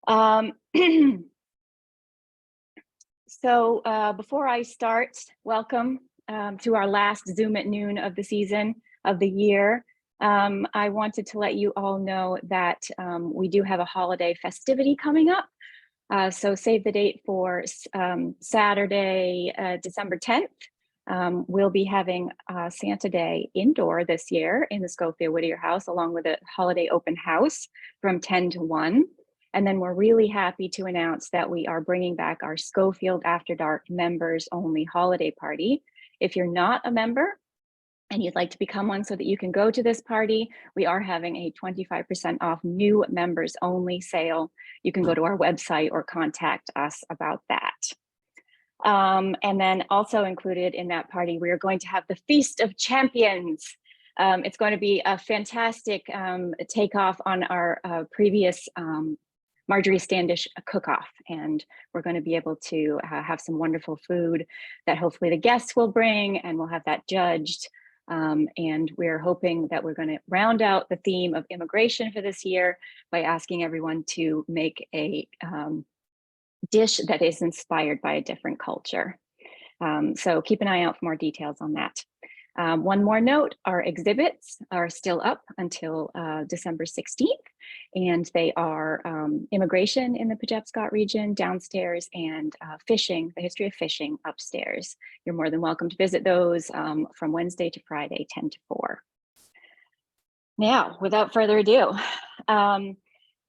Um, Before I start, welcome to our last Zoom at noon of the season of the year. I wanted to let you all know that we do have a holiday festivity coming up. So save the date for Saturday, December 10th. We'll be having Santa Day indoor this year in the Skolfield-Whittier House, along with a holiday open house from 10 to 1. And then we're really happy to announce that we are bringing back our Skolfield After Dark members only holiday party. If you're not a member and you'd like to become one so that you can go to this party, we are having a 25% off new members only sale. You can go to our website or contact us about that. And then also included in that party, we are going to have the Feast of Champions. It's going to be a fantastic takeoff on our previous Marjorie Standish cook-off, and we're going to be able to have some wonderful food that hopefully the guests will bring, and we'll have that judged. And we're hoping that we're going to round out the theme of immigration for this year by asking everyone to make a dish that is inspired by a different culture. So keep an eye out for more details on that. One more note, our exhibits are still up until December 16th, and they are immigration in the Penobscot region downstairs and fishing, the history of fishing upstairs. You're more than welcome to visit those from Wednesday to Friday, 10 to 4. Now, without further ado,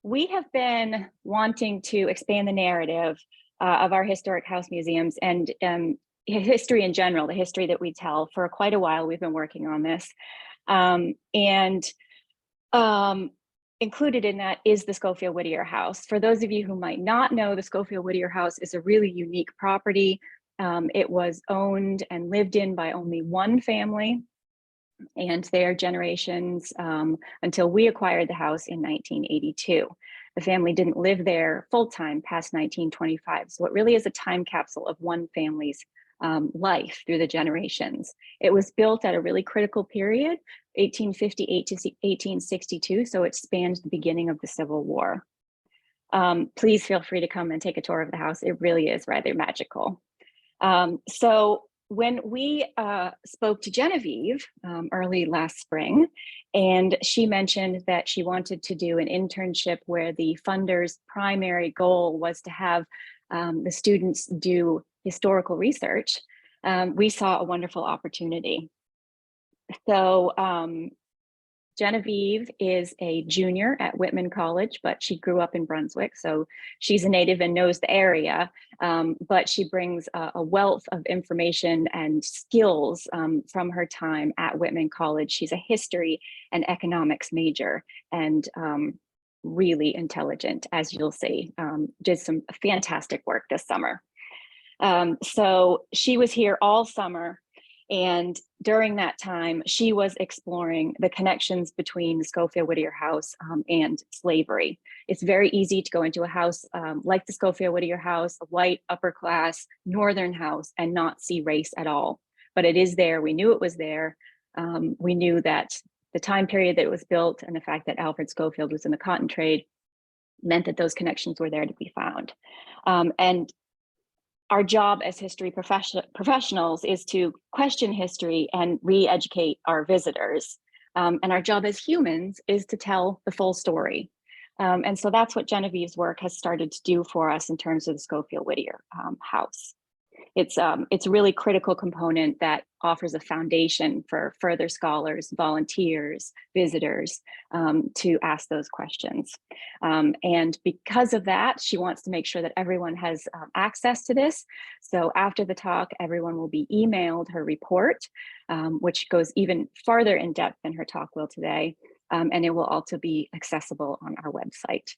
we have been wanting to expand the narrative of our historic house museums and history in general, the history that we tell for quite a while. We've been working on this. Included in that is the Skolfield-Whittier House. For those of you who might not know, the Skolfield-Whittier House is a really unique property. It was owned and lived in by only one family and their generations until we acquired the house in 1982. The family didn't live there full-time past 1925. So it really is a time capsule of one family's life through the generations. It was built at a really critical period, 1858 to 1862, so it spanned the beginning of the Civil War. Please feel free to come and take a tour of the house. It really is rather magical. So when we spoke to Genevieve early last spring, and she mentioned that she wanted to do an internship where the funder's primary goal was to have the students do historical research, we saw a wonderful opportunity. So Genevieve is a junior at Whitman College, but she grew up in Brunswick, so she's a native and knows the area, but she brings a wealth of information and skills from her time at Whitman College. She's a history and economics major and really intelligent, as you'll see. Did some fantastic work this summer. So she was here all summer. And during that time, she was exploring the connections between the Skolfield-Whittier House and slavery. It's very easy to go into a house like the Skolfield-Whittier House, a white, upper class, northern house, and not see race at all. But it is there. We knew it was there. We knew that the time period that it was built and the fact that Alfred Skolfield was in the cotton trade meant that those connections were there to be found. And our job as history professionals is to question history and re-educate our visitors. And our job as humans is to tell the full story. And so that's what Genevieve's work has started to do for us in terms of the Skolfield-Whittier House. It's a really critical component that offers a foundation for further scholars, volunteers, visitors to ask those questions. And because of that, she wants to make sure that everyone has access to this. So after the talk, everyone will be emailed her report, which goes even farther in depth than her talk will today. And it will also be accessible on our website.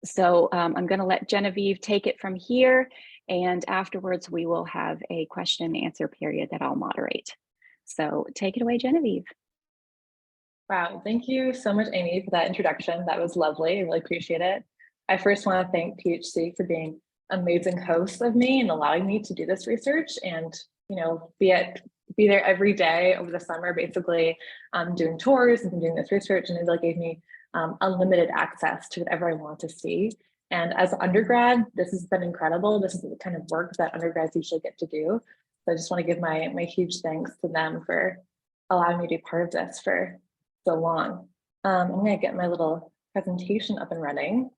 So I'm going to let Genevieve take it from here. And afterwards, we will have a question and answer period that I'll moderate. So take it away, Genevieve. Wow, thank you so much, Amy, for that introduction. That was lovely. I really appreciate it. I first want to thank PHC for being amazing hosts of me and allowing me to do this research and, you know, be there every day over the summer, basically doing tours and doing this research. And it really gave me unlimited access to whatever I want to see. And as an undergrad, this has been incredible. This is the kind of work that undergrads usually get to do. So I just want to give my huge thanks to them for allowing me to be part of this for so long. I'm going to get my little presentation up and running.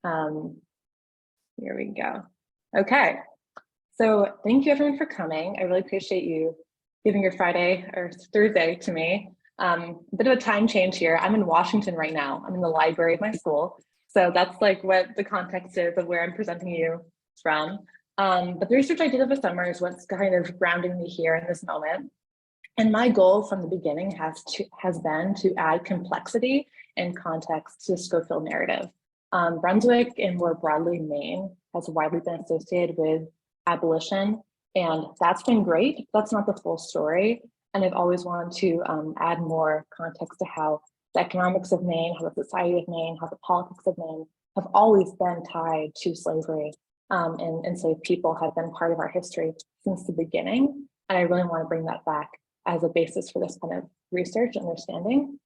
Here we go. Okay. So thank you everyone for coming. I really appreciate you giving your Friday or Thursday to me. A bit of a time change here. I'm in Washington right now. I'm in the library of my school. So that's like what the context is of where I'm presenting you from. But the research I did over the summer is what's kind of grounding me here in this moment. And my goal from the beginning has been to add complexity and context to the Skolfield narrative. Brunswick and more broadly Maine has widely been associated with abolition, and that's been great. That's not the full story. And I've always wanted to add more context to how the economics of Maine, how the society of Maine, how the politics of Maine have always been tied to slavery, and enslaved people have been part of our history since the beginning. And I really want to bring that back as a basis for this kind of research and understanding.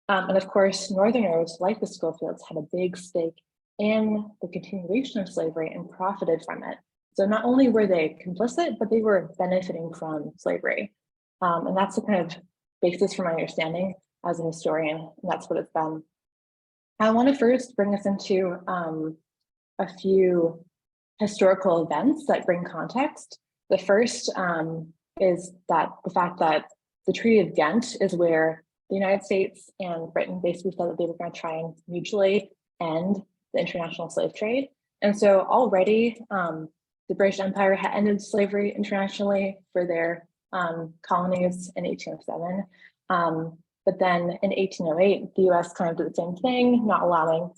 And of course, Northerners, like the Skolfields, had a big stake in the continuation of slavery and profited from it. So not only were they complicit, but they were benefiting from slavery. And that's the kind of basis for my understanding as a historian, and that's what it's been. I want to first bring us into a few historical events that bring context. The first is that the fact that the Treaty of Ghent is where the United States and Britain basically said that they were going to try and mutually end the international slave trade. And so already the British Empire had ended slavery internationally for their colonies in 1807. But then in 1808, the US kind of did the same thing, not allowing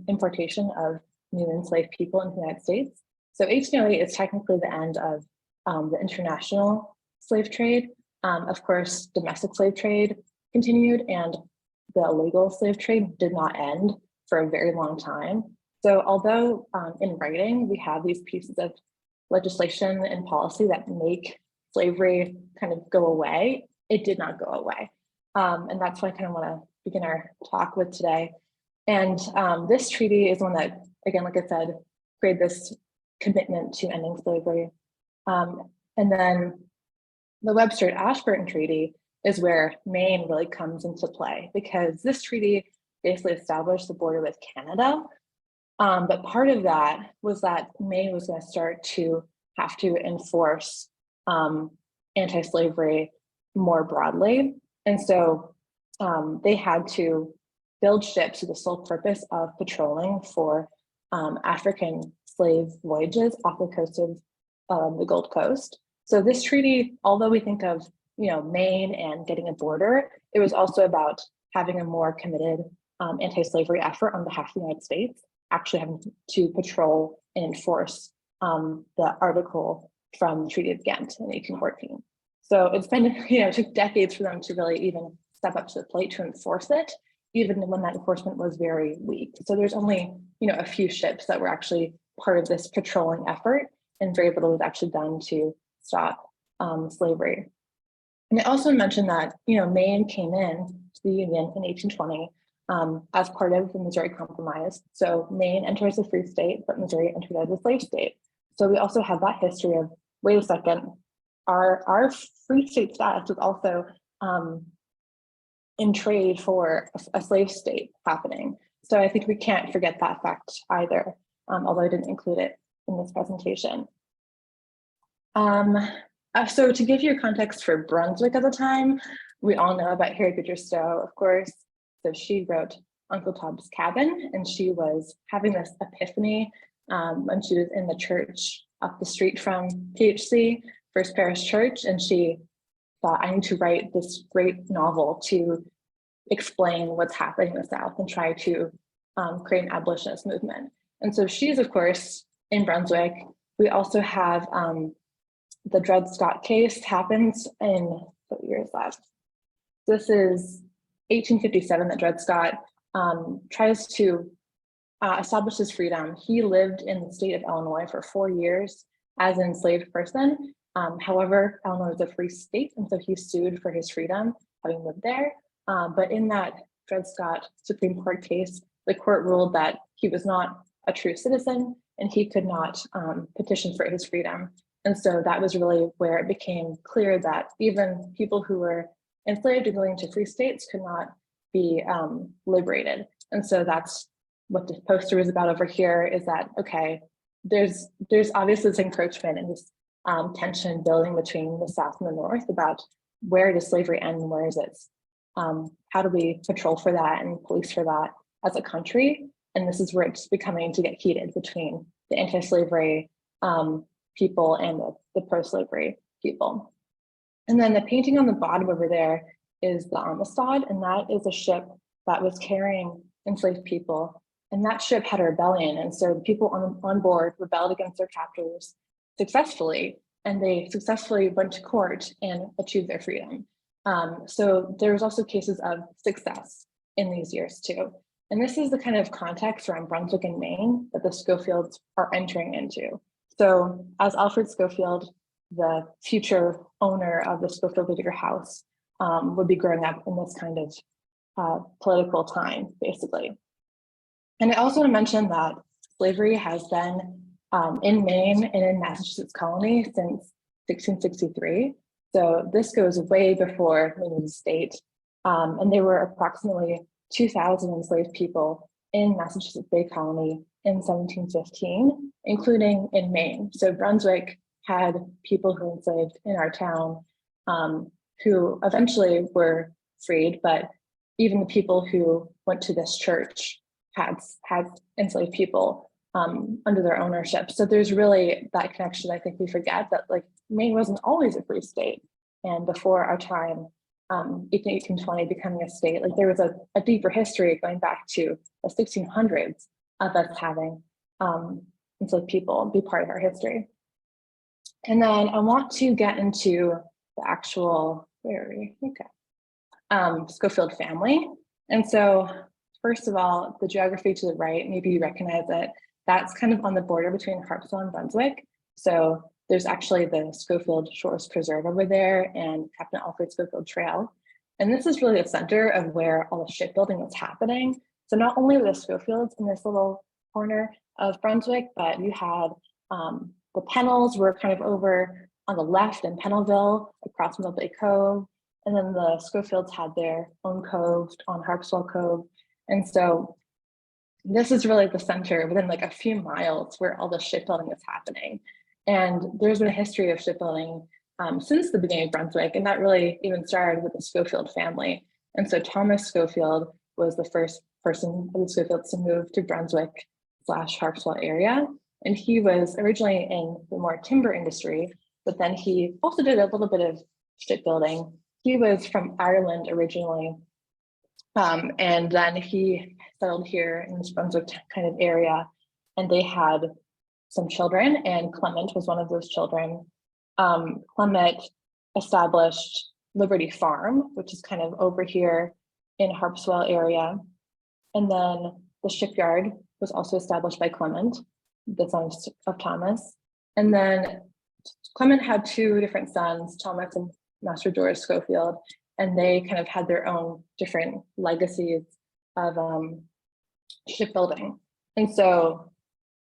importation of new enslaved people into the United States. So 1808 is technically the end of the international slave trade. Of course, domestic slave trade continued, and the illegal slave trade did not end for a very long time. So although in writing, we have these pieces of legislation and policy that make slavery kind of go away, it did not go away. And that's what I kind of want to begin our talk with today. And this treaty is one that, again, like I said, created this commitment to ending slavery. And then the Webster-Ashburton Treaty is where Maine really comes into play, because this treaty basically established the border with Canada. But part of that was that Maine was going to start to have to enforce anti-slavery more broadly. And so they had to build ships with the sole purpose of patrolling for African slave voyages off the coast of the Gold Coast. So this treaty, although we think of Maine and getting a border, it was also about having a more committed anti-slavery effort on behalf of the United States, actually having to patrol and enforce the article from the Treaty of Ghent in 1814. So it's been, it took decades for them to really even step up to the plate to enforce it, even when that enforcement was very weak. So there's only, a few ships that were actually part of this patrolling effort, and very little was actually done to stop slavery. And I also mentioned that, Maine came in to the Union in 1820 as part of the Missouri Compromise. So Maine enters as a free state, but Missouri entered as a slave state. So we also have that history of, wait a second, our free state status was also in trade for a slave state happening. So I think we can't forget that fact either, although I didn't include it in this presentation. So to give you a context for Brunswick at the time, we all know about Harriet Beecher Stowe, of course. So she wrote Uncle Tom's Cabin, and she was having this epiphany when she was in the church up the street from PHC, First Parish Church, and she thought, I need to write this great novel to explain what's happening in the South and try to create an abolitionist movement. And so she's, of course, in Brunswick. We also have the Dred Scott case happens in, what year is that? This is 1857 that Dred Scott tries to establish his freedom. He lived in the state of Illinois for 4 years as an enslaved person. However, Illinois is a free state, and so he sued for his freedom, having lived there. But in that Dred Scott Supreme Court case, the court ruled that he was not a true citizen and he could not petition for his freedom. And so that was really where it became clear that even people who were enslaved and going to free states could not be liberated. And so that's what the poster was about over here, is that, okay, there's obviously this encroachment and this tension building between the South and the North about where does slavery end and where is it? How do we patrol for that and police for that as a country? And this is where it's becoming to get heated between the anti-slavery people and the pro-slavery people. And then the painting on the bottom over there is the Amistad, and that is a ship that was carrying enslaved people. And that ship had a rebellion. And so the people on board rebelled against their captors successfully, and they successfully went to court and achieved their freedom. So there was also cases of success in these years too. And this is the kind of context around Brunswick and Maine that the Skolfields are entering into. So as Alfred Skolfield, the future owner of the Skolfield-Whittier House, would be growing up in this kind of political time, basically. And I also want to mention that slavery has been in Maine and in Massachusetts colony since 1663. So this goes way before Maine was a state. And there were approximately 2,000 enslaved people in Massachusetts Bay Colony in 1715, including in Maine. So Brunswick had people who were enslaved in our town who eventually were freed, but even the people who went to this church had enslaved people under their ownership. So there's really that connection. I think we forget that, like, Maine wasn't always a free state. And before our time, in 1820 becoming a state, like, there was a deeper history going back to the 1600s of us having enslaved people be part of our history. And then I want to get into the actual, where are we? Okay. Skolfield family. And so first of all, the geography to the right, maybe you recognize it, that's kind of on the border between Harpswell and Brunswick. So there's actually the Skolfield Shores Preserve over there and Captain Alfred Skolfield Trail. And this is really the center of where all the shipbuilding was happening. So not only were the Skolfields in this little corner of Brunswick, but you had the Pennells were kind of over on the left in Pennellville across Middle Bay Cove. And then the Skolfields had their own cove on Harpswell Cove. And so this is really the center within like a few miles where all the shipbuilding is happening. And there's been a history of shipbuilding since the beginning of Brunswick, and that really even started with the Skolfield family. And so Thomas Skolfield was the first person of the Skolfields to move to Brunswick/Harpswell area. And he was originally in the more timber industry, but then he also did a little bit of shipbuilding. He was from Ireland originally, and then he settled here in this Brunswick kind of area, and they had some children, and Clement was one of those children. Clement established Liberty Farm, which is kind of over here in Harpswell area. And then the shipyard was also established by Clement, the son of Thomas. And then Clement had two different sons, Thomas and Master George Skolfield, and they kind of had their own different legacies of shipbuilding. And so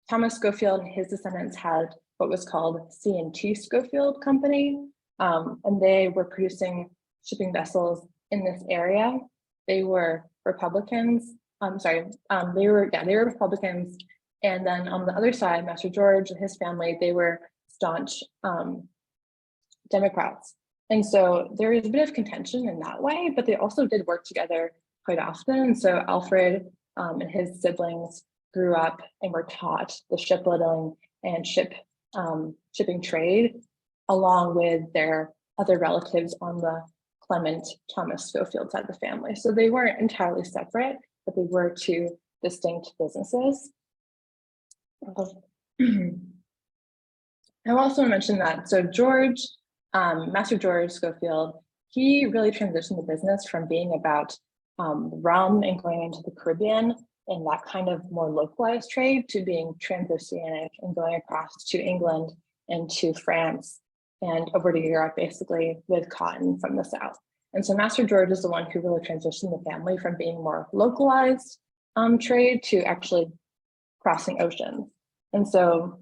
Thomas Skolfield and his descendants had what was called C&T Skolfield Company, and they were producing shipping vessels in this area. They were Republicans. They were Republicans. And then on the other side, Master George and his family, they were staunch Democrats. And so there is a bit of contention in that way, but they also did work together quite often. And so Alfred and his siblings grew up and were taught the shipbuilding and shipping trade, along with their other relatives on the Clement Thomas Skolfield side of the family. So they weren't entirely separate, but they were two distinct businesses. I also mentioned that, so George, Master George Skolfield, he really transitioned the business from being about rum and going into the Caribbean and that kind of more localized trade to being transoceanic and going across to England and to France and over to Europe, basically with cotton from the South. And so Master George is the one who really transitioned the family from being more localized trade to actually crossing oceans. And so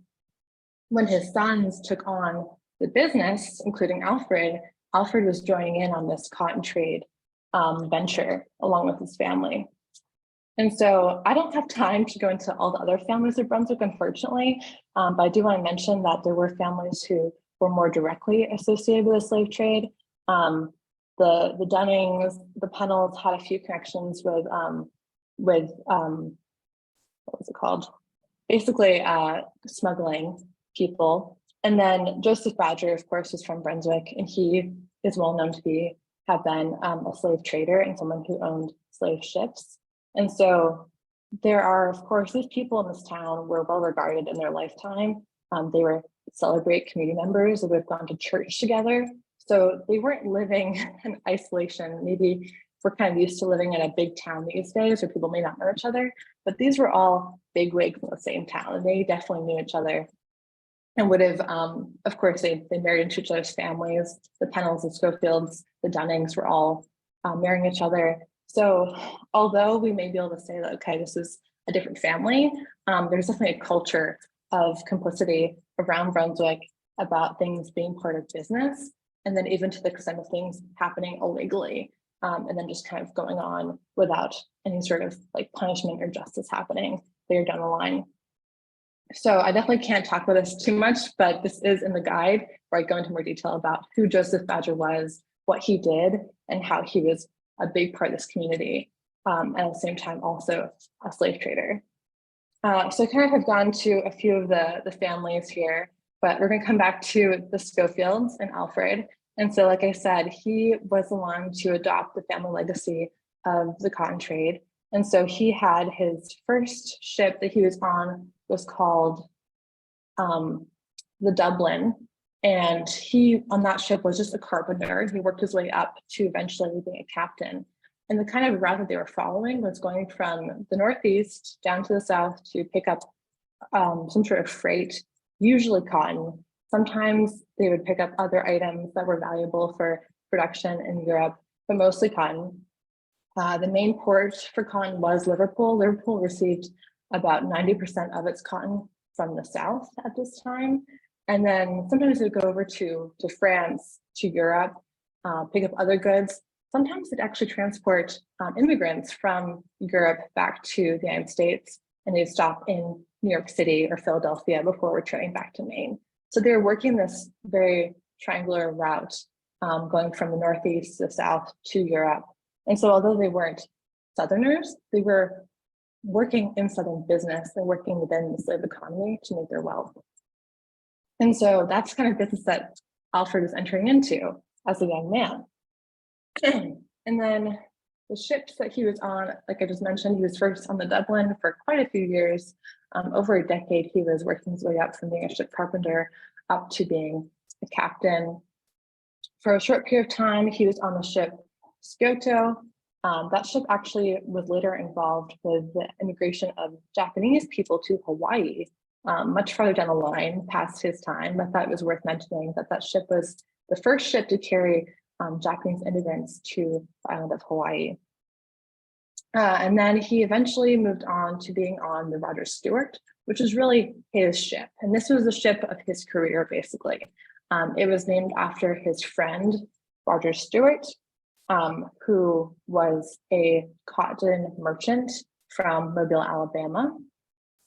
when his sons took on the business, including Alfred, Alfred was joining in on this cotton trade venture along with his family. And so I don't have time to go into all the other families of Brunswick, unfortunately, but I do want to mention that there were families who were more directly associated with the slave trade. The Dunnings, the Pennells had a few connections with what was it called? Basically smuggling people. And then Joseph Badger, of course, is from Brunswick, and he is well known to have been a slave trader and someone who owned slave ships. And so there are, of course, these people in this town were well regarded in their lifetime. They were celebrate community members, they would have gone to church together. So they weren't living in isolation. Maybe we're kind of used to living in a big town these days where people may not know each other, but these were all bigwigs in the same town, and they definitely knew each other and would have, of course, they married into each other's families. The Pennells, the Skolfields, the Dunnings were all marrying each other. So although we may be able to say that, okay, this is a different family, there's definitely a culture of complicity around Brunswick about things being part of business, and then even to the extent of things happening illegally, and then just kind of going on without any sort of like punishment or justice happening later down the line. So I definitely can't talk about this too much, but this is in the guide where I go into more detail about who Joseph Badger was, what he did, and how he was a big part of this community, and at the same time also a slave trader. So I kind of have gone to a few of the families here, but we're going to come back to the Skolfields and Alfred. And so, like I said, he was the one to adopt the family legacy of the cotton trade. And so he had his first ship that he was on was called the Dublin. And he, on that ship, was just a carpenter. He worked his way up to eventually being a captain. And the kind of route that they were following was going from the Northeast down to the South to pick up some sort of freight, usually cotton. Sometimes they would pick up other items that were valuable for production in Europe, but mostly cotton. The main port for cotton was Liverpool. Liverpool received about 90% of its cotton from the South at this time. And then sometimes they would go over to France, to Europe, pick up other goods. Sometimes they'd actually transport immigrants from Europe back to the United States, and they'd stop in New York City or Philadelphia before returning back to Maine. So they were working this very triangular route, going from the Northeast to the South to Europe. And so although they weren't Southerners, they were working in Southern business. They're working within the slave economy to make their wealth. And so that's kind of business that Alfred was entering into as a young man. And then the ships that he was on, like I just mentioned, he was first on the Dublin for quite a few years. Over a decade, he was working his way up from being a ship carpenter up to being a captain. For a short period of time, he was on the ship Scoto. That ship actually was later involved with the immigration of Japanese people to Hawaii, much farther down the line past his time. I thought it was worth mentioning that that ship was the first ship to carry Japanese immigrants to the island of Hawaii. And then he eventually moved on to being on the Roger Stewart, which was really his ship. And this was the ship of his career, basically. It was named after his friend, Roger Stewart, who was a cotton merchant from Mobile, Alabama.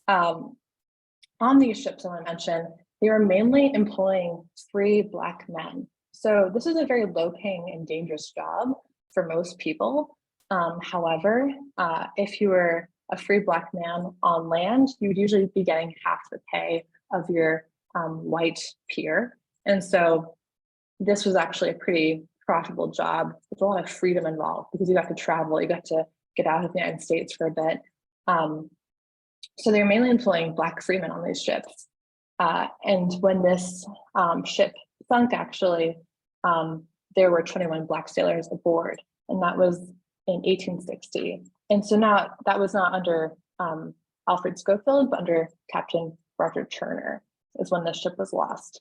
On these ships, I want to mention, they were mainly employing free Black men. So this is a very low-paying and dangerous job for most people. However, if you were a free Black man on land, you would usually be getting half the pay of your white peer. And so this was actually a pretty profitable job with a lot of freedom involved because you got to travel, you got to get out of the United States for a bit. So they're mainly employing Black freemen on these ships. And when this ship sunk, actually, there were 21 Black sailors aboard, and that was in 1860. And so now that was not under Alfred Skolfield, but under Captain Roger Turner is when the ship was lost.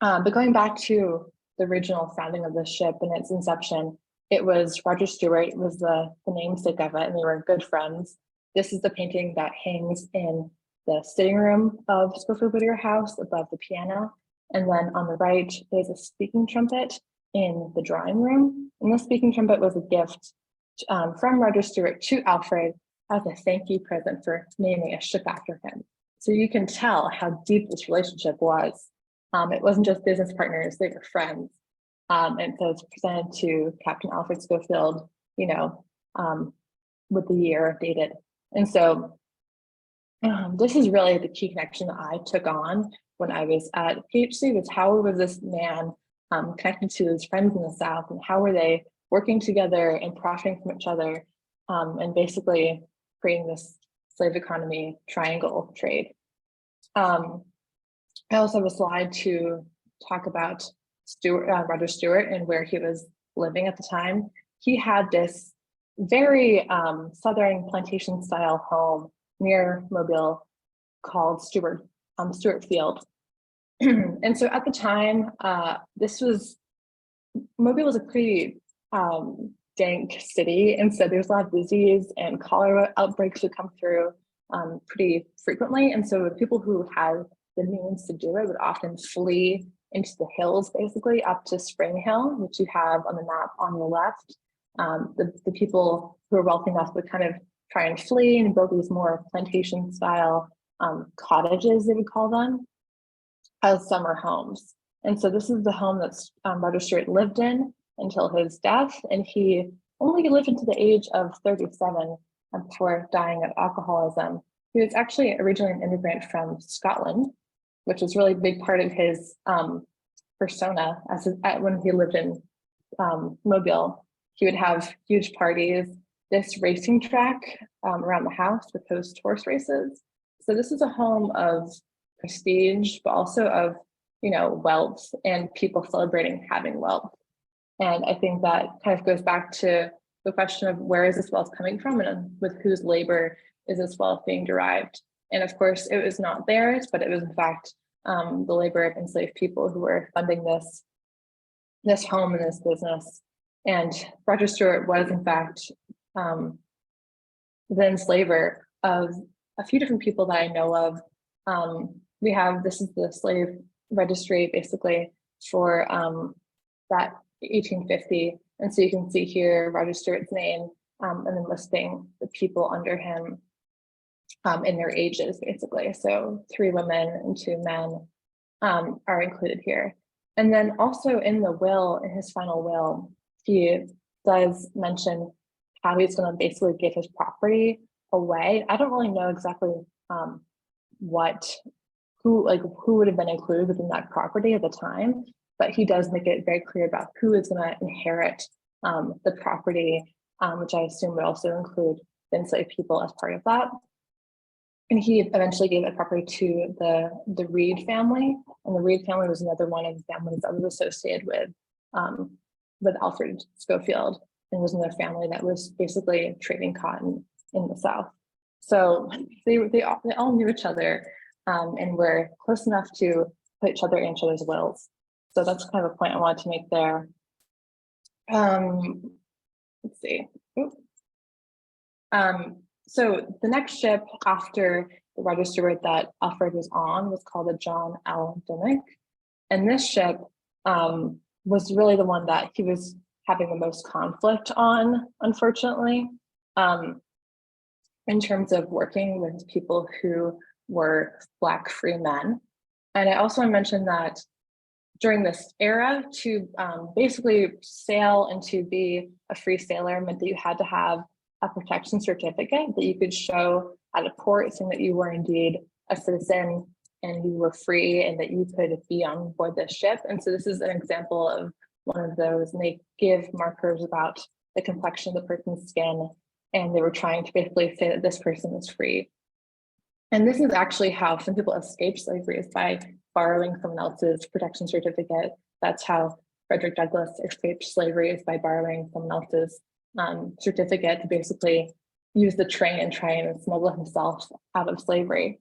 But going back to the original founding of the ship and its inception, it was Roger Stewart was the namesake of it, and they were good friends. This is the painting that hangs in the sitting room of Skolfield-Whittier House above the piano. And then on the right, there's a speaking trumpet in the drawing room. And the speaking trumpet was a gift from Roger Stewart to Alfred as a thank you present for naming a ship after him. So you can tell how deep this relationship was. It wasn't just business partners, they were friends. And so it's presented to Captain Alfred Skolfield, with the year dated. And so this is really the key connection that I took on when I was at PhD, was how was this man connected to his friends in the South, and how were they working together and profiting from each other, and basically creating this slave economy triangle trade. I also have a slide to talk about Roger Stewart and where he was living at the time. He had this very Southern plantation style home near Mobile called Stewart Field. And so at the time, Mobile was a pretty dank city. And so there's a lot of disease and cholera outbreaks would come through pretty frequently. And so the people who had the means to do it would often flee into the hills, basically up to Spring Hill, which you have on the map on the left. The people who are wealthy enough would kind of try and flee and build these more plantation style cottages, they would call them, as summer homes. And so this is the home that Roger Stewart lived in until his death. And he only lived into the age of 37 before dying of alcoholism. He was actually originally an immigrant from Scotland, which was really a big part of his persona when he lived in Mobile. He would have huge parties, this racing track around the house would host horse races. So this is a home of prestige, but also of, wealth and people celebrating having wealth. And I think that kind of goes back to the question of where is this wealth coming from and with whose labor is this wealth being derived? And of course, it was not theirs, but it was in fact the labor of enslaved people who were funding this home and this business. And Roger Stewart was in fact the enslaver of a few different people that I know of. This is the slave registry basically for that 1850. And so you can see here Roger Stewart's name and then listing the people under him in their ages, basically. So 3 women and 2 men are included here. And then also in the will, in his final will, he does mention how he's going to basically give his property away. I don't really know exactly who would have been included within that property at the time, but he does make it very clear about who is going to inherit the property, which I assume would also include the enslaved people as part of that. And he eventually gave that property to the Reed family, and the Reed family was another one of the families that was associated with Alfred Skolfield, and was another family that was basically trading cotton in the South. So they all knew each other and were close enough to put each other in each other's wills. So that's kind of a point I wanted to make there. Let's see. So the next ship after the Roger Stewart that Alfred was on was called the John L. Dimmick. And this ship was really the one that he was having the most conflict on, unfortunately, in terms of working with people who were Black free men. And I also mentioned that during this era, to basically sail and to be a free sailor meant that you had to have a protection certificate that you could show at a port saying that you were indeed a citizen and you were free and that you could be on board this ship. And so this is an example of one of those, and they give markers about the complexion of the person's skin, and they were trying to basically say that this person is free. And this is actually how some people escape slavery, is by borrowing someone else's protection certificate. That's how Frederick Douglass escaped slavery, is by borrowing someone else's certificate to basically use the train and try and smuggle himself out of slavery.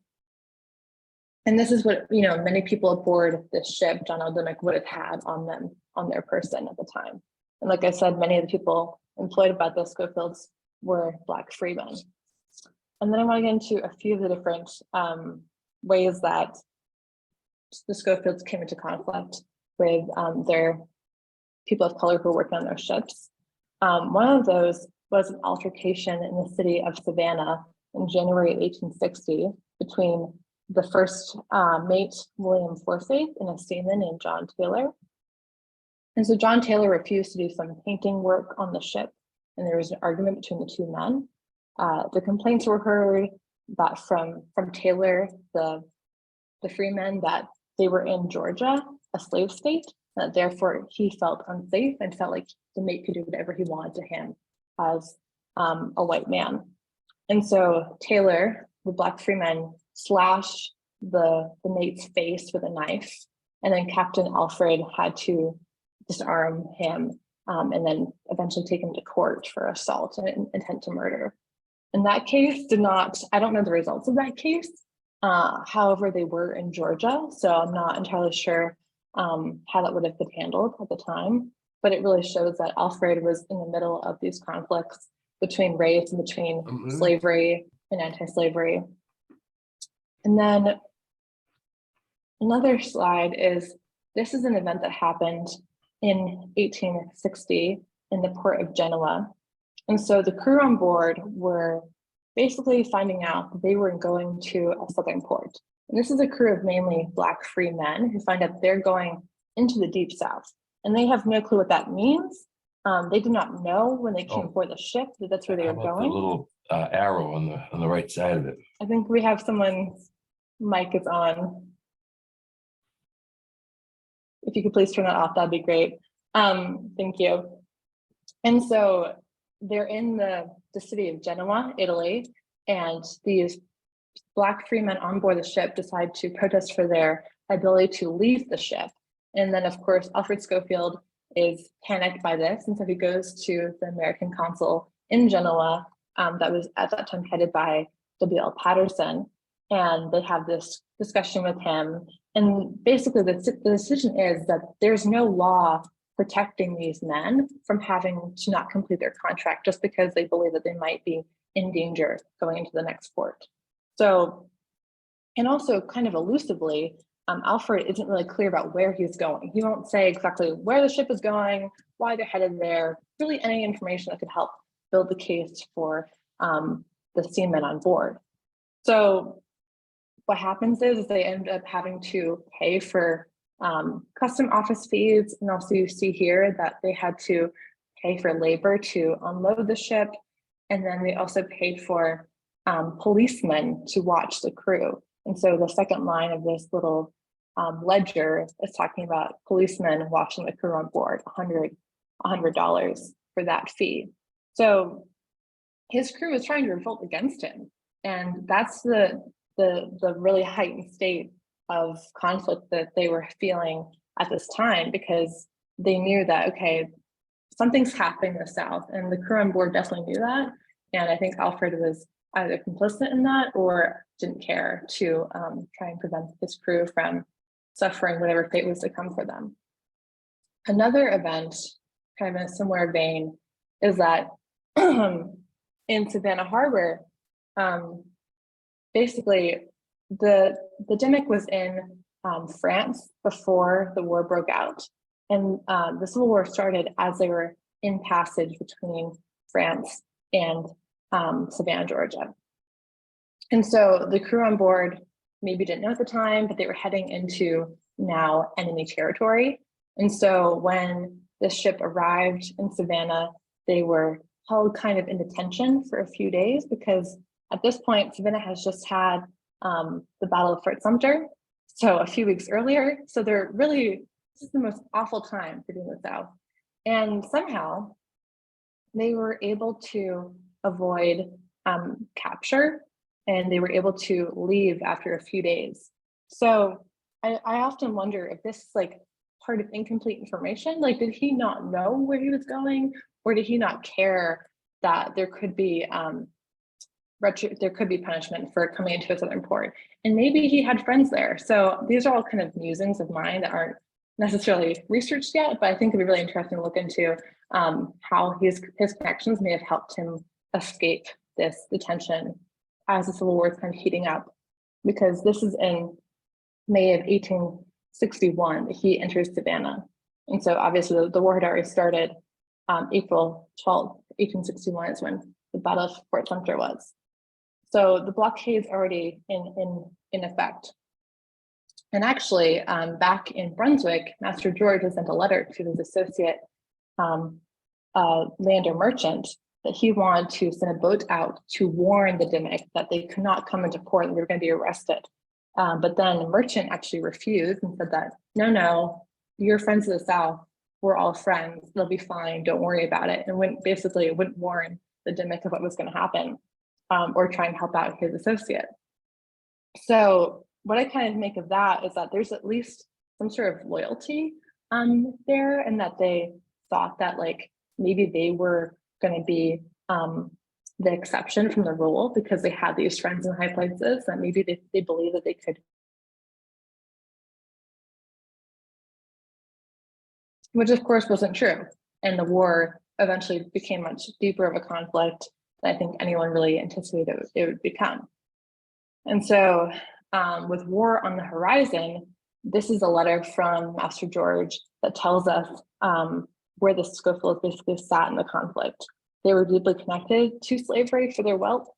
And this is what, many people aboard this ship, John L. Dimmick, would have had on them, on their person at the time. And like I said, many of the people employed by the Skolfields were Black freemen. And then I want to get into a few of the different ways that the Skolfields came into conflict with their people of color who were working on their ships. One of those was an altercation in the city of Savannah in January 1860 between the first mate, William Forsyth, and a seaman named John Taylor. And so John Taylor refused to do some painting work on the ship, and there was an argument between the two men. The complaints were heard that from Taylor, the freemen, that they were in Georgia, a slave state, that therefore he felt unsafe and felt like the mate could do whatever he wanted to him as a white man. And so Taylor, the black freeman, slashed the mate's face with a knife, and then Captain Alfred had to disarm him and then eventually take him to court for assault and intent to murder. And that case did not, I don't know the results of that case. However, they were in Georgia, so I'm not entirely sure how that would have been handled at the time. But it really shows that Alfred was in the middle of these conflicts between race and between slavery and anti-slavery. And then another slide is, this is an event that happened in 1860 in the port of Genoa. And so the crew on board were basically finding out that they were going to a southern port. And this is a crew of mainly black free men who find out they're going into the deep south. And they have no clue what that means. They did not know when they came aboard the ship that that's where they were going. The little arrow on the right side of it. I think we have someone's mic is on. If you could please turn that off, that'd be great. Thank you. And so they're in the city of Genoa, Italy, and these black free men on board the ship decide to protest for their ability to leave the ship. And then, of course, Alfred Skolfield is panicked by this, and so he goes to the American consul in Genoa that was at that time headed by W.L. Patterson, and they have this discussion with him. And basically, the decision is that there's no law protecting these men from having to not complete their contract just because they believe that they might be in danger going into the next port. So, and also kind of elusively, Alfred isn't really clear about where he's going. He won't say exactly where the ship is going, why they're headed there, really any information that could help build the case for the seamen on board. So what happens is they end up having to pay for custom office fees. And also you see here that they had to pay for labor to unload the ship. And then they also paid for policemen to watch the crew. And so the second line of this little ledger is talking about policemen watching the crew on board, $100 for that fee. So his crew is trying to revolt against him. And that's the really heightened state of conflict that they were feeling at this time, because they knew that, okay, something's happening in the South, and the crew on board definitely knew that. And I think Alfred was either complicit in that or didn't care to try and prevent his crew from suffering whatever fate was to come for them. Another event, kind of in a similar vein, is that in Savannah Harbor, basically the Dimmock was in France before the war broke out. And the Civil War started as they were in passage between France and Savannah, Georgia. And so the crew on board maybe didn't know at the time, but they were heading into now enemy territory. And so when the ship arrived in Savannah, they were held kind of in detention for a few days, because at this point, Savannah has just had the Battle of Fort Sumter, so a few weeks earlier. So they're really, this is the most awful time to be in the South. And somehow they were able to avoid capture, and they were able to leave after a few days. So I often wonder if this is like part of incomplete information. Like, did he not know where he was going, or did he not care that there could be punishment for coming into a southern port? And maybe he had friends there. So these are all kind of musings of mine that aren't necessarily researched yet, but I think it'd be really interesting to look into how his connections may have helped him escape this detention as the Civil War is kind of heating up, because this is in May of 1861 that he enters Savannah. And so obviously the war had already started. April 12th, 1861 is when the Battle of Fort Sumter was. So the blockade is already in effect. And actually, back in Brunswick, Master George has sent a letter to his associate lander merchant that he wanted to send a boat out to warn the Dimmock that they could not come into port and they were going to be arrested. But then the merchant actually refused and said that, no, you're friends of the South. We're all friends. They'll be fine. Don't worry about it. And wouldn't warn the Dimmock of what was going to happen, or try and help out his associate. So what I kind of make of that is that there's at least some sort of loyalty there, and that they thought that like maybe they were going to be the exception from the rule because they had these friends in high places, that maybe they believed that they could. Which of course wasn't true. And the war eventually became much deeper of a conflict than I think anyone really anticipated it would become. And so with war on the horizon, this is a letter from Master George that tells us where the Skolfields basically sat in the conflict. They were deeply connected to slavery for their wealth.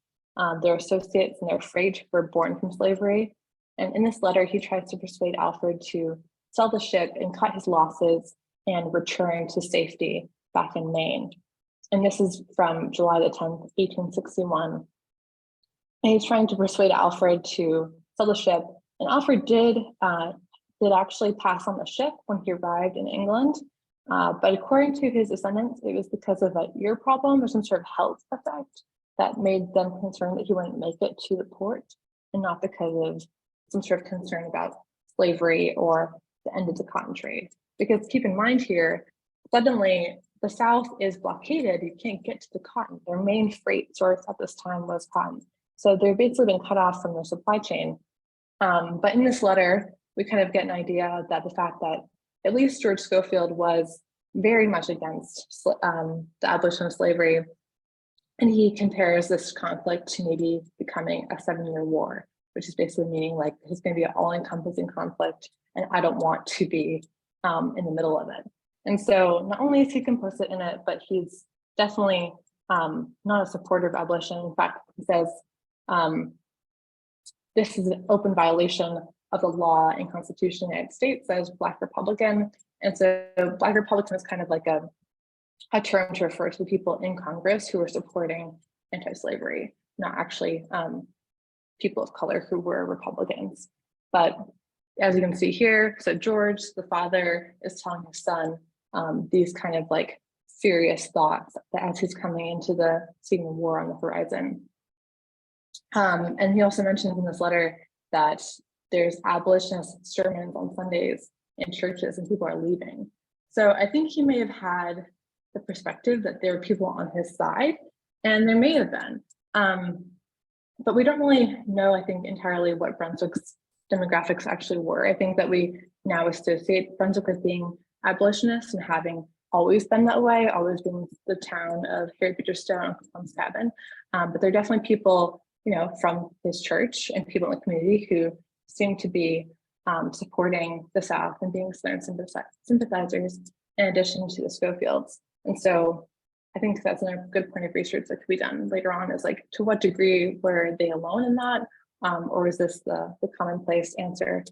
Their associates and their freight were born from slavery. And in this letter, he tries to persuade Alfred to sell the ship and cut his losses and return to safety back in Maine. And this is from July the 10th, 1861. And he's trying to persuade Alfred to sell the ship. And Alfred did actually pass on the ship when he arrived in England. But according to his descendants, it was because of an ear problem or some sort of health effect that made them concerned that he wouldn't make it to the port, and not because of some sort of concern about slavery or the end of the cotton trade. Because keep in mind here, suddenly the South is blockaded. You can't get to the cotton. Their main freight source at this time was cotton. So they're basically been cut off from their supply chain. But in this letter, we kind of get an idea that the fact that at least George Skolfield was very much against the abolition of slavery. And he compares this conflict to maybe becoming a 7-year war, which is basically meaning like it's going to be an all-encompassing conflict, and I don't want to be in the middle of it. And so not only is he complicit in it, but he's definitely not a supporter of abolition. In fact, he says this is an open violation of the law and Constitution of the United States, as Black Republican. And so Black Republican is kind of like a term to refer to the people in Congress who were supporting anti-slavery, not actually people of color who were Republicans. But as you can see here, so George, the father, is telling his son these kind of like serious thoughts as he's coming into the seeing the war on the horizon. And he also mentions in this letter that there's abolitionist sermons on Sundays in churches and people are leaving. So I think he may have had the perspective that there were people on his side, and there may have been. But we don't really know, I think, entirely what Brunswick's demographics actually were. I think that we now associate Brunswick as being abolitionist and having always been that way, always being the town of Harry Beecher Stowe and Uncle Tom's Cabin. But there are definitely people, you know, from his church and people in the community who seem to be supporting the South and being sympathizers in addition to the Skolfields. And so I think that's another good point of research that could be done later on, is like, to what degree were they alone in that? Or is this the commonplace answer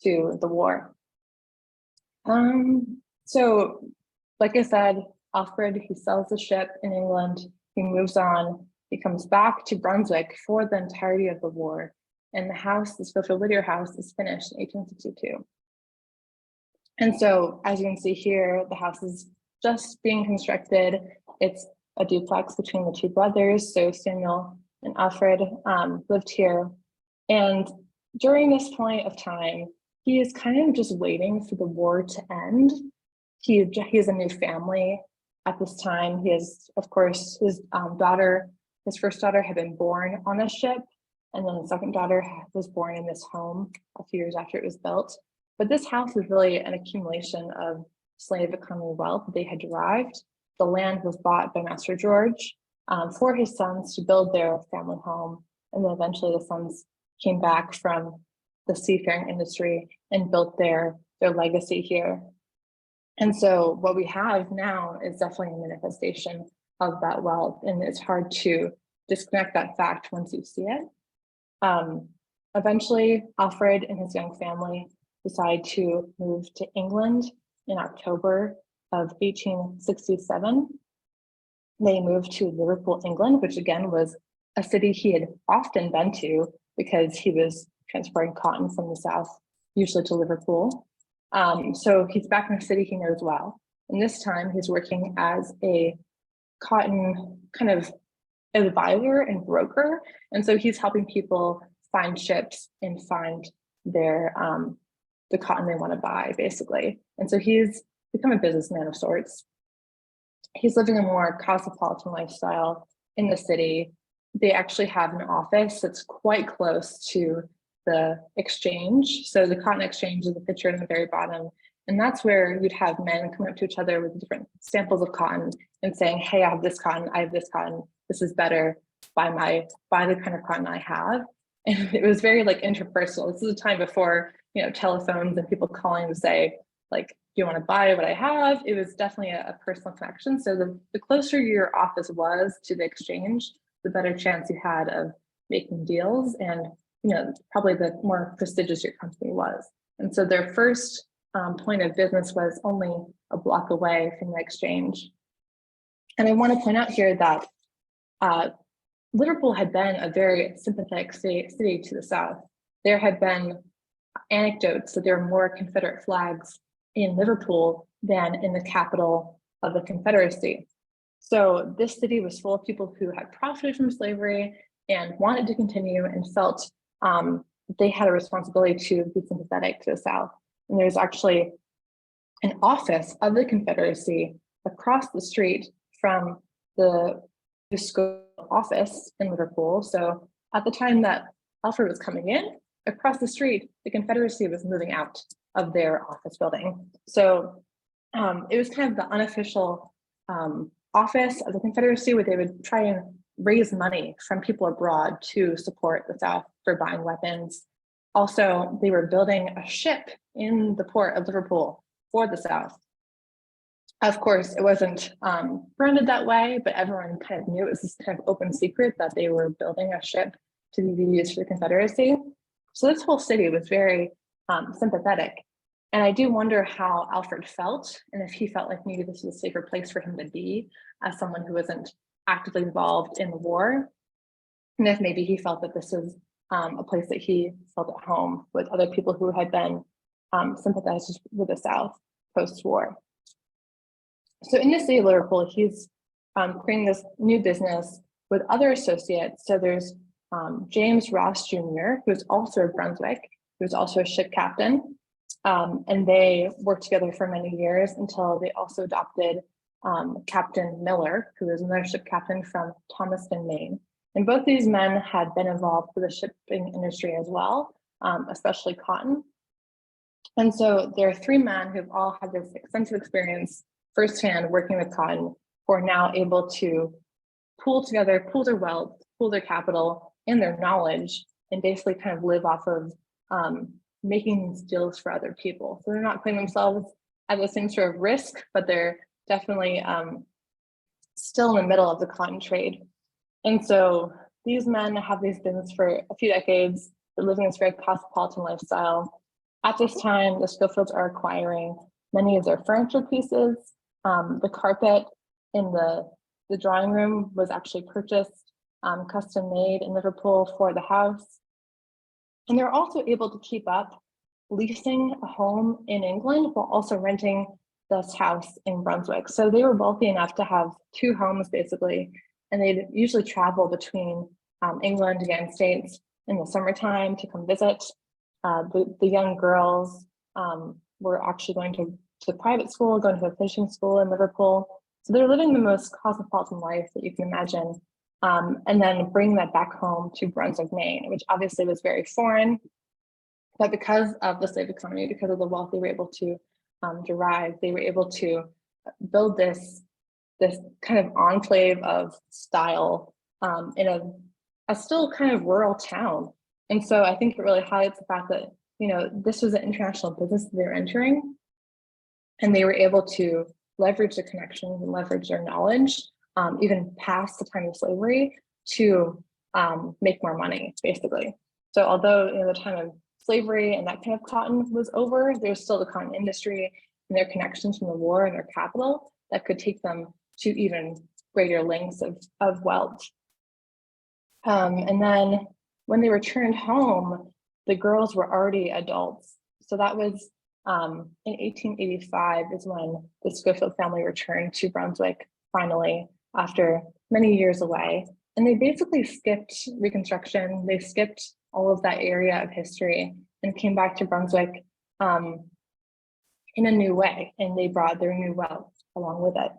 to the war? So like I said, Alfred, he sells the ship in England, he moves on, he comes back to Brunswick for the entirety of the war. And the house, the Skolfield-Whittier House, is finished in 1862. And so, as you can see here, the house is just being constructed. It's a duplex between the two brothers. So Samuel and Alfred lived here. And during this point of time, he is kind of just waiting for the war to end. He has a new family at this time. He has, of course, his daughter, his first daughter had been born on a ship. And then the second daughter was born in this home a few years after it was built. But this house is really an accumulation of slave economy wealth that they had derived. The land was bought by Master George for his sons to build their family home. And then eventually the sons came back from the seafaring industry and built their legacy here. And so what we have now is definitely a manifestation of that wealth, and it's hard to disconnect that fact once you see it. Eventually, Alfred and his young family decide to move to England in October of 1867. They moved to Liverpool, England, which again was a city he had often been to because he was transporting cotton from the south, usually to Liverpool. So he's back in a city he knows well. And this time he's working as a cotton kind of advisor and broker. And so he's helping people find ships and find their the cotton they want to buy, basically. And so he's become a businessman of sorts. He's living a more cosmopolitan lifestyle in the city. They actually have an office that's quite close to the exchange. So the cotton exchange is the picture in the very bottom. And that's where you'd have men come up to each other with different samples of cotton and saying, hey, I have this cotton, I have this cotton, this is better, buy the kind of cotton I have. And it was very like interpersonal. This is a time before, telephones and people calling to say, like, do you want to buy what I have? It was definitely a personal connection. So the closer your office was to the exchange, the better chance you had of making deals, and probably the more prestigious your company was. And so their first point of business was only a block away from the exchange. And I want to point out here that Liverpool had been a very sympathetic city to the south. There had been anecdotes that there were more Confederate flags in Liverpool than in the capital of the Confederacy. So this city was full of people who had profited from slavery and wanted to continue and felt they had a responsibility to be sympathetic to the South. And there's actually an office of the Confederacy across the street from the school office in Liverpool. So at the time that Alfred was coming in, across the street, the Confederacy was moving out of their office building. So it was kind of the unofficial office of the Confederacy where they would try and raise money from people abroad to support the South for buying weapons. Also, they were building a ship in the port of Liverpool for the South. Of course, it wasn't branded that way, but everyone kind of knew it was this kind of open secret that they were building a ship to be used for the Confederacy. So this whole city was very sympathetic. And I do wonder how Alfred felt, and if he felt like maybe this was a safer place for him to be as someone who wasn't actively involved in the war. And if maybe he felt that this was a place that he felt at home with other people who had been sympathizers with the South post-war. So in the city of Liverpool, he's creating this new business with other associates. So there's James Ross Jr., who's also of Brunswick, who's also a ship captain. And they worked together for many years until they also adopted Captain Miller, who was another ship captain from Thomaston, Maine. And both these men had been involved with the shipping industry as well, especially cotton. And so there are three men who've all had this extensive experience firsthand working with cotton, who are now able to pool together, pool their wealth, pool their capital and their knowledge, and basically kind of live off of making these deals for other people. So they're not putting themselves at the same sort of risk, but they're definitely still in the middle of the cotton trade. And so these men have these business for a few decades. They're living this very cosmopolitan lifestyle. At this time, the Skolfields are acquiring many of their furniture pieces. The carpet in the drawing room was actually purchased, custom made in Liverpool for the house. And they're also able to keep up leasing a home in England while also renting this house in Brunswick. So they were wealthy enough to have two homes basically, and they'd usually travel between England and the United States in the summertime to come visit. The young girls were actually going to private school, going to a fishing school in Liverpool. So they're living the most cosmopolitan life that you can imagine. And then bring that back home to Brunswick, Maine, which obviously was very foreign. But because of the slave economy, because of the wealth they were able to derive, they were able to build this kind of enclave of style in a still kind of rural town. And so I think it really highlights the fact that, this was an international business that they're entering, and they were able to leverage the connections and leverage their knowledge, even past the time of slavery, to make more money, basically. So although the time of slavery and that kind of cotton was over, there's still the cotton industry and their connections from the war and their capital that could take them to even greater lengths of wealth. And then when they returned home, the girls were already adults. So that was in 1885 is when the Skolfield family returned to Brunswick finally, after many years away. And they basically skipped Reconstruction. They skipped all of that area of history and came back to Brunswick in a new way. And they brought their new wealth along with it.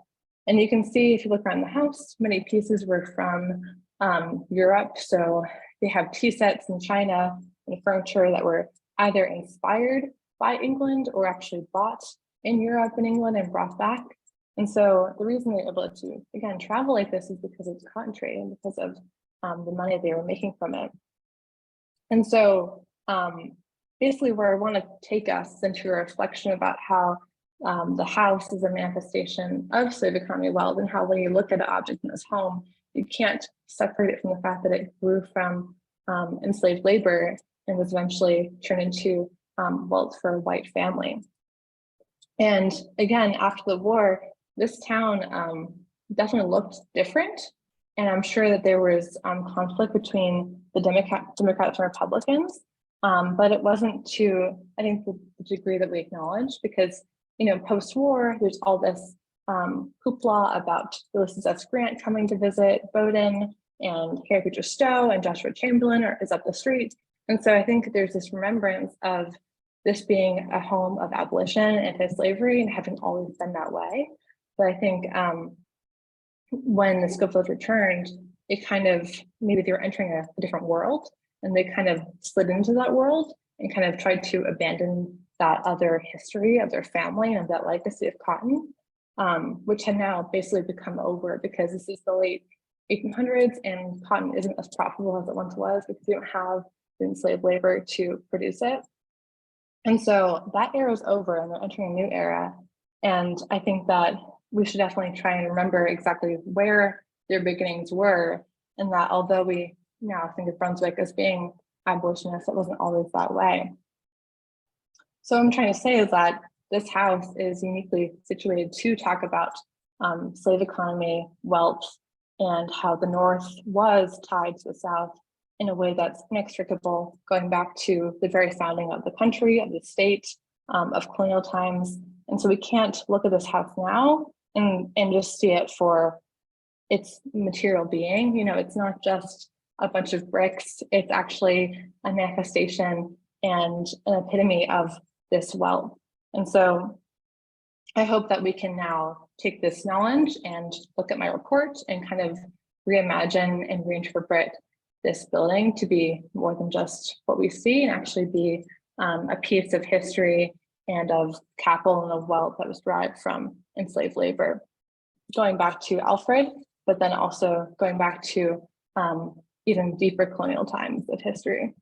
And you can see, if you look around the house, many pieces were from Europe. So they have tea sets in China and furniture that were either inspired by England or actually bought in Europe and England and brought back. And so the reason they're able to, again, travel like this is because of the cotton trade and because of the money they were making from it. And so basically where I want to take us into a reflection about how the house is a manifestation of slave economy wealth, and how when you look at an object in this home, you can't separate it from the fact that it grew from enslaved labor and was eventually turned into wealth for a white family. And again, after the war, this town definitely looked different. And I'm sure that there was conflict between the Democrats and Republicans, but it wasn't to, I think, the degree that we acknowledge, because, post-war, there's all this hoopla about Ulysses S. Grant coming to visit Bowdoin, and Harry Beecher Stowe and Joshua Chamberlain is up the street. And so I think there's this remembrance of this being a home of abolition and anti-slavery and having always been that way. But I think when the Skolfields returned, it kind of, maybe they were entering a different world, and they kind of slid into that world and kind of tried to abandon that other history of their family and that legacy of cotton, which had now basically become over, because this is the late 1800s and cotton isn't as profitable as it once was, because you don't have the enslaved labor to produce it. And so that era is over and they're entering a new era. And I think that we should definitely try and remember exactly where their beginnings were, and that although we now think of Brunswick as being abolitionist, it wasn't always that way. So what I'm trying to say is that this house is uniquely situated to talk about slave economy, wealth, and how the North was tied to the South in a way that's inextricable, going back to the very founding of the country, of the state, of colonial times. And so we can't look at this house now and just see it for its material being. It's not just a bunch of bricks, it's actually a manifestation and an epitome of this wealth. And so I hope that we can now take this knowledge and look at my report and kind of reimagine and reinterpret this building to be more than just what we see, and actually be a piece of history and of capital and of wealth that was derived from enslaved labor, going back to Alfred, but then also going back to even deeper colonial times of history.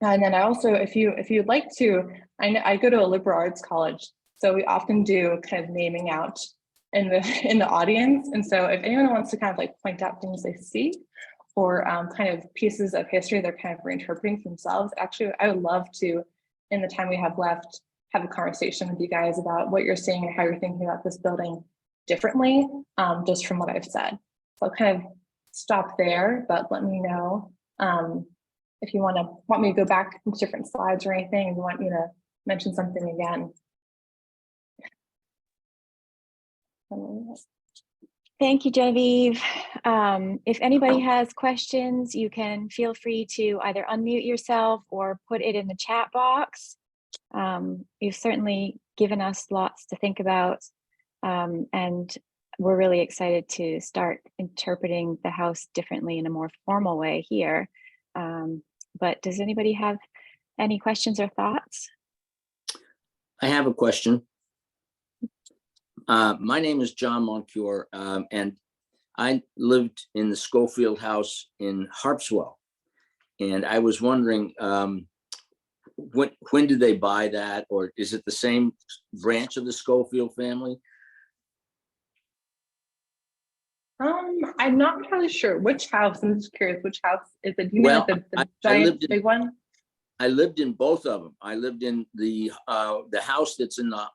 And then I also, if you'd like to, I go to a liberal arts college, so we often do kind of naming out in the audience. And so if anyone wants to kind of like point out things they see, or kind of pieces of history they're kind of reinterpreting for themselves, actually, I would love to, in the time we have left, have a conversation with you guys about what you're seeing and how you're thinking about this building differently, just from what I've said. So I'll kind of stop there, but let me know if you want me to go back to different slides or anything, and you want me to mention something again. Thank you, Genevieve. If anybody has questions, you can feel free to either unmute yourself or put it in the chat box. You've certainly given us lots to think about, and we're really excited to start interpreting the house differently in a more formal way here. But does anybody have any questions or thoughts? I have a question. My name is John Moncure, and I lived in the Skolfield-Whittier House in Harpswell, and I was wondering, when did they buy that, or is it the same branch of the Skolfield family? I'm not entirely sure which house. I'm just curious, which house is it? Do you mean Well, like the I giant lived in- big one? I lived in both of them. I lived in the house that's in the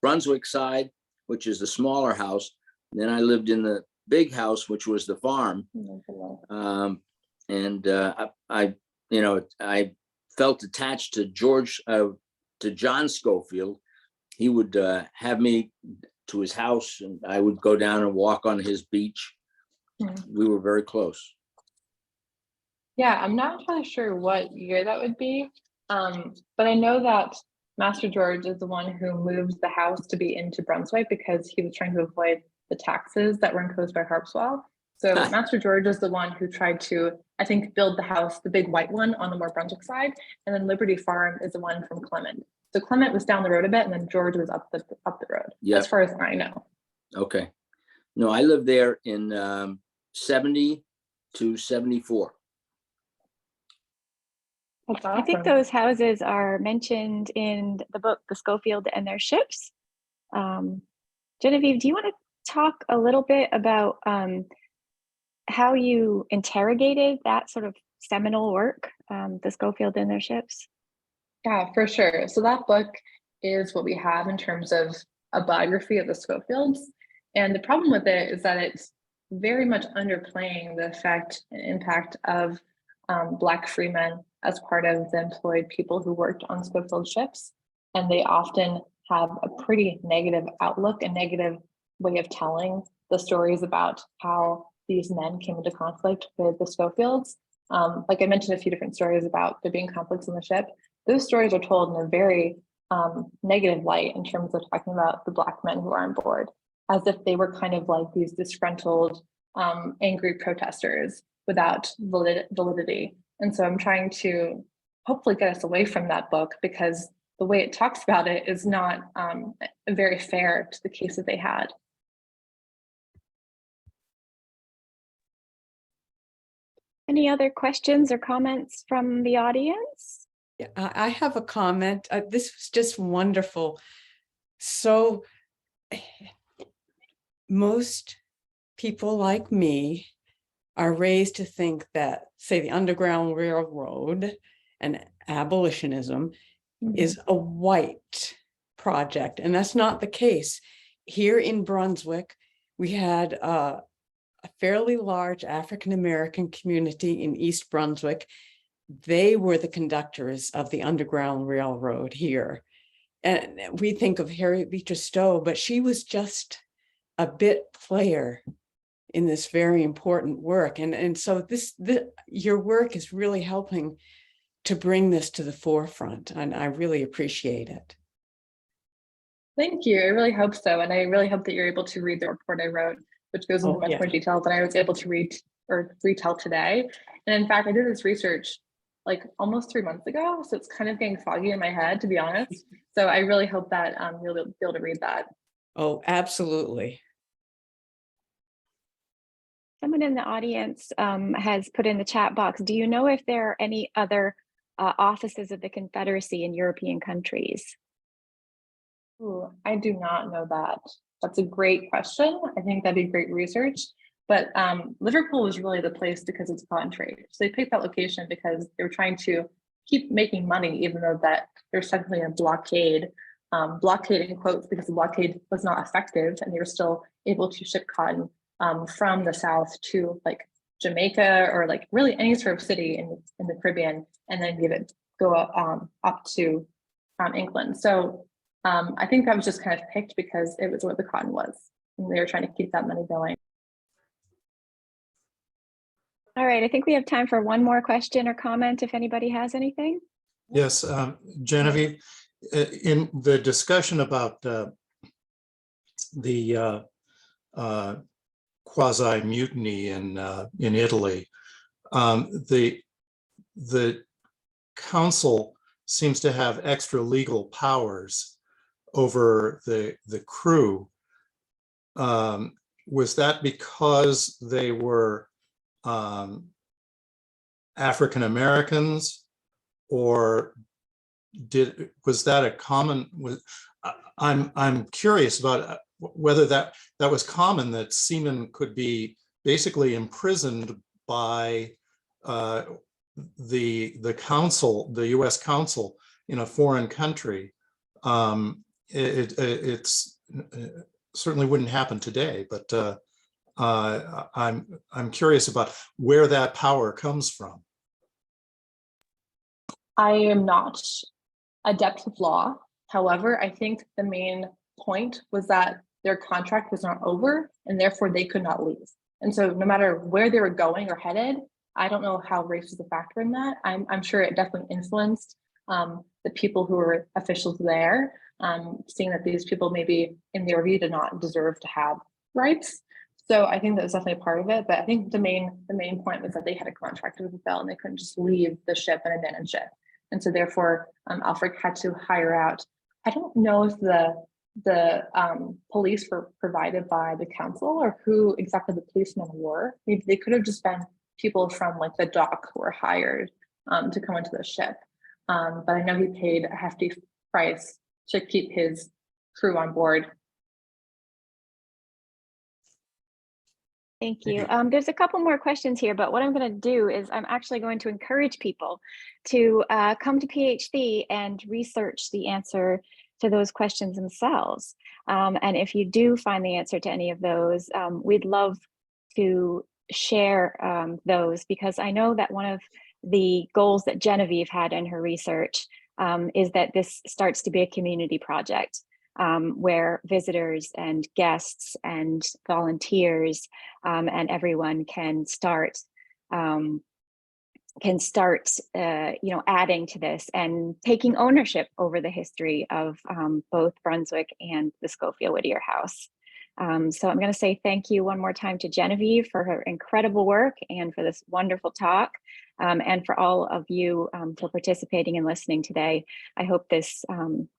Brunswick side, which is the smaller house. And then I lived in the big house, which was the farm. I felt attached to John Skolfield. He would have me to his house, and I would go down and walk on his beach. We were very close. Yeah, I'm not entirely sure what year that would be, but I know that Master George is the one who moved the house to be into Brunswick because he was trying to avoid the taxes that were imposed by Harpswell. So Master George is the one who tried to, I think, build the house, the big white one on the more Brunswick side, and then Liberty Farm is the one from Clement. So Clement was down the road a bit, and then George was up the road. Yeah. As far as I know. Okay. No, I lived there in 70 to 74. That's awesome. I think those houses are mentioned in the book, The Skolfield and Their Ships. Genevieve, do you want to talk a little bit about how you interrogated that sort of seminal work, The Skolfield and Their Ships? Yeah, for sure. So that book is what we have in terms of a biography of the Skolfields. And the problem with it is that it's very much underplaying the effect and impact of Black freemen as part of the employed people who worked on Skolfield ships. And they often have a pretty negative outlook and negative way of telling the stories about how these men came into conflict with the Skolfields. Like I mentioned a few different stories about there being conflicts on the ship. Those stories are told in a very negative light in terms of talking about the Black men who are on board, as if they were kind of like these disgruntled, angry protesters without validity. And so I'm trying to hopefully get us away from that book, because the way it talks about it is not very fair to the case that they had. Any other questions or comments from the audience? Yeah, I have a comment. This was just wonderful. So most people like me are raised to think that, say, the Underground Railroad and abolitionism is a white project, and that's not the case. Here in Brunswick, we had a fairly large African-American community in East Brunswick. They were the conductors of the Underground Railroad here. And we think of Harriet Beecher Stowe, but she was just a bit player in this very important work. And so your work is really helping to bring this to the forefront, and I really appreciate it. Thank you. I really hope so. And I really hope that you're able to read the report I wrote, which goes into much more detail than I was able to read or retell today. And in fact, I did this research like almost 3 months ago, so it's kind of getting foggy in my head, to be honest. So I really hope that you'll be able to read that. Oh, absolutely. Someone in the audience has put in the chat box, do you know if there are any other offices of the Confederacy in European countries? Ooh, I do not know that. That's a great question. I think that'd be great research. But Liverpool was really the place because it's cotton trade. So they picked that location because they were trying to keep making money, even though that there's technically a blockade, blockade in quotes, because the blockade was not effective and they were still able to ship cotton from the South to like Jamaica or like really any sort of city in the Caribbean, and then go up to England. So I think that was just kind of picked because it was where the cotton was, and they were trying to keep that money going. All right, I think we have time for one more question or comment if anybody has anything. Yes, Genevieve, in the discussion about the quasi-mutiny in Italy, the council seems to have extra legal powers over the crew. was that because they were African Americans, or was that a common? I'm curious about whether that was common, that seamen could be basically imprisoned by the council, the U.S. consul in a foreign country. It's certainly wouldn't happen today, but I'm curious about where that power comes from. I am not adept with law. However, I think the main point was that their contract was not over and therefore they could not leave. And so no matter where they were going or headed, I don't know how race was a factor in that. I'm sure it definitely influenced the people who were officials there, seeing that these people maybe in their view did not deserve to have rights. So I think that was definitely a part of it. But I think the main point was that they had a contract to fulfill and they couldn't just leave the ship and abandon ship. And so therefore, Alfred had to hire out. I don't know if the police were provided by the council or who exactly the policemen were. Maybe they could have just been people from like the dock who were hired to come into the ship. But I know he paid a hefty price to keep his crew on board. Thank you. There's a couple more questions here, but what I'm going to do is I'm actually going to encourage people to come to PhD and research the answer to those questions themselves. And if you do find the answer to any of those, we'd love to share those, because I know that one of the goals that Genevieve had in her research is that this starts to be a community project. Where visitors and guests and volunteers and everyone can start, adding to this and taking ownership over the history of both Brunswick and the Skolfield-Whittier House. So I'm going to say thank you one more time to Genevieve for her incredible work and for this wonderful talk, and for all of you for participating and listening today. I hope this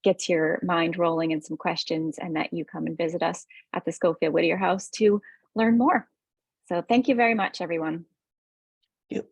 gets your mind rolling in some questions, and that you come and visit us at the Skolfield-Whittier House to learn more. So thank you very much, everyone. Yep.